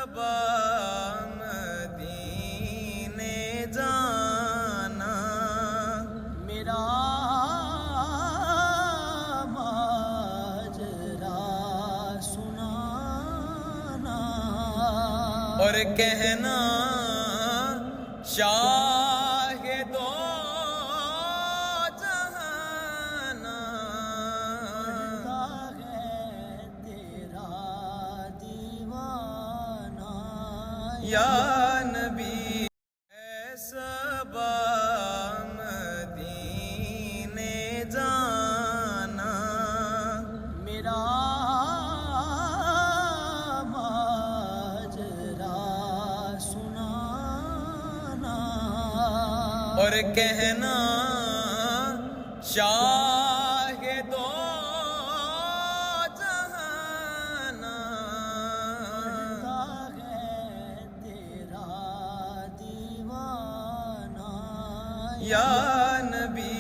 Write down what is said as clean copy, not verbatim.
صبا مدینے جانا، میرا ماجرا سنانا، اور کہنا شاہدو جہانا، یا نبی اے صبا مدینے جانا، میرا ماجرا سنانا، اور کہنا شاہدو جہانا، یا نبی